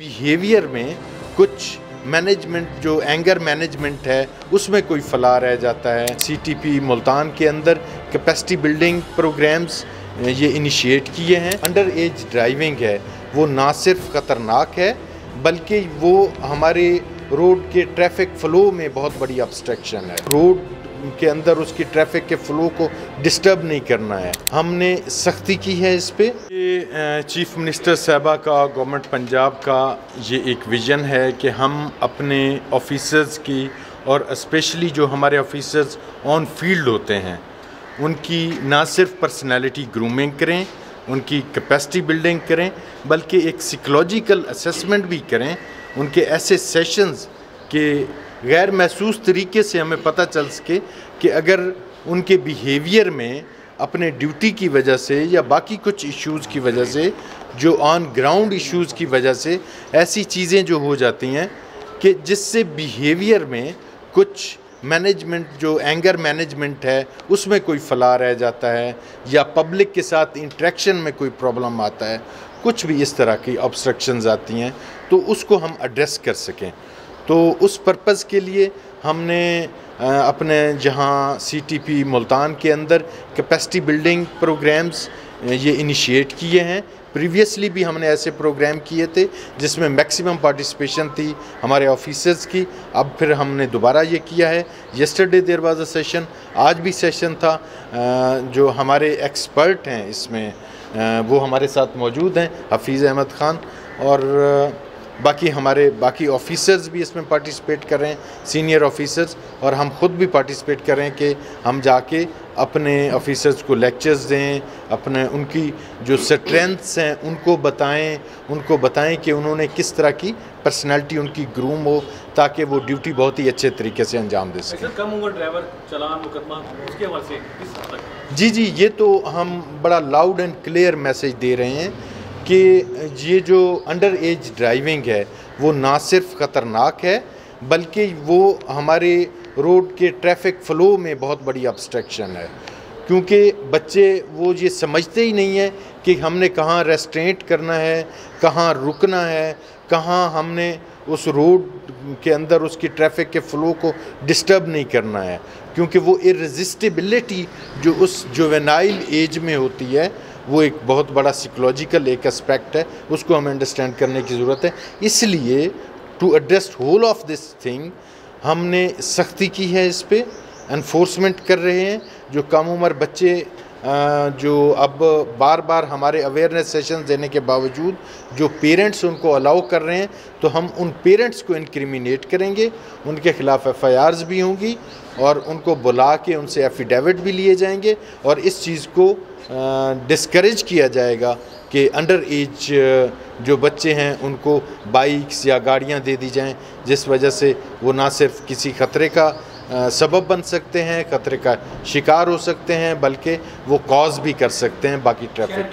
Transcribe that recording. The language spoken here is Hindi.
बिहेवियर में कुछ मैनेजमेंट जो एंगर मैनेजमेंट है उसमें कोई फला रह जाता है। सीटीपी मुल्तान के अंदर कैपेसिटी बिल्डिंग प्रोग्राम्स ये इनिशिएट किए हैं। अंडर एज ड्राइविंग है वो ना सिर्फ ख़तरनाक है बल्कि वो हमारे रोड के ट्रैफिक फ़्लो में बहुत बड़ी ऑब्स्ट्रक्शन है। रोड के अंदर उसकी ट्रैफिक के फ़्लो को डिस्टर्ब नहीं करना है। हमने सख्ती की है इस पे। ये चीफ मिनिस्टर साहबा का, गवर्नमेंट पंजाब का ये एक विज़न है कि हम अपने ऑफिसर्स की और स्पेशली जो हमारे ऑफिसर्स ऑन फील्ड होते हैं उनकी ना सिर्फ पर्सनैलिटी ग्रूमिंग करें, उनकी कैपेसिटी बिल्डिंग करें, बल्कि एक साइकोलॉजिकल असेसमेंट भी करें। उनके ऐसे सेशंस के गैर महसूस तरीके से हमें पता चल सके कि अगर उनके बिहेवियर में अपने ड्यूटी की वजह से या बाकी कुछ इश्यूज़ की वजह से, जो ऑन ग्राउंड इश्यूज़ की वजह से ऐसी चीज़ें जो हो जाती हैं कि जिससे बिहेवियर में कुछ मैनेजमेंट जो एंगर मैनेजमेंट है उसमें कोई फला रह जाता है या पब्लिक के साथ इंटरेक्शन में कोई प्रॉब्लम आता है, कुछ भी इस तरह की ऑब्स्ट्रक्शंस आती हैं तो उसको हम एड्रेस कर सकें। तो उस पर्पज़ के लिए हमने अपने जहां सीटीपी मुल्तान के अंदर कैपेसिटी बिल्डिंग प्रोग्राम्स ये इनिशिएट किए हैं। प्रीवियसली भी हमने ऐसे प्रोग्राम किए थे जिसमें मैक्सिमम पार्टिसिपेशन थी हमारे ऑफिसर्स की। अब फिर हमने दोबारा ये किया है। Yesterday there was a session, आज भी सेशन था। जो हमारे एक्सपर्ट हैं इसमें वो हमारे साथ मौजूद हैं, हफीज़ अहमद ख़ान और बाकी ऑफिसर्स भी इसमें पार्टिसिपेट कर रहे हैं, सीनियर ऑफिसर्स, और हम ख़ुद भी पार्टिसिपेट कर रहे हैं कि हम जाके अपने ऑफिसर्स को लेक्चर्स दें, अपने उनकी जो स्ट्रेंथ्स हैं उनको बताएं कि उन्होंने किस तरह की पर्सनैलिटी उनकी ग्रूम हो ताकि वो ड्यूटी बहुत ही अच्छे तरीके से अंजाम दे सकें। कम उम्र ड्राइवर चालान मुकदमा उसके हवाले से किस हद तक? जी, ये तो हम बड़ा लाउड एंड क्लियर मैसेज दे रहे हैं कि ये जो अंडर एज ड्राइविंग है वो ना सिर्फ ख़तरनाक है बल्कि वो हमारे रोड के ट्रैफिक फ़्लो में बहुत बड़ी ऑब्स्ट्रक्शन है। क्योंकि बच्चे वो ये समझते ही नहीं है कि हमने कहाँ रेस्ट्रेंट करना है, कहाँ रुकना है, कहाँ हमने उस रोड के अंदर उसकी ट्रैफिक के फ़्लो को डिस्टर्ब नहीं करना है। क्योंकि वो इररेजिस्टिबिलिटी जो उस जुवेनाइल एज में होती है वो एक बहुत बड़ा साइकोलॉजिकल एक एस्पेक्ट है, उसको हमें अंडरस्टैंड करने की ज़रूरत है। इसलिए to address whole of this thing हमने सख्ती की है, इस पे एनफोर्समेंट कर रहे हैं। जो कम उम्र बच्चे जो अब बार बार हमारे अवेयरनेस सेशन देने के बावजूद जो पेरेंट्स उनको अलाउ कर रहे हैं तो हम उन पेरेंट्स को इंक्रिमिनेट करेंगे, उनके ख़िलाफ़ FIRs भी होंगी और उनको बुला के उनसे एफिडेविट भी लिए जाएंगे और इस चीज़ को डिस्करेज किया जाएगा कि अंडर एज जो बच्चे हैं उनको बाइक्स या गाड़ियां दे दी जाएं जिस वजह से वो ना सिर्फ किसी ख़तरे का सबब बन सकते हैं, ख़तरे का शिकार हो सकते हैं, बल्कि वो कॉज भी कर सकते हैं बाकी ट्रैफिक।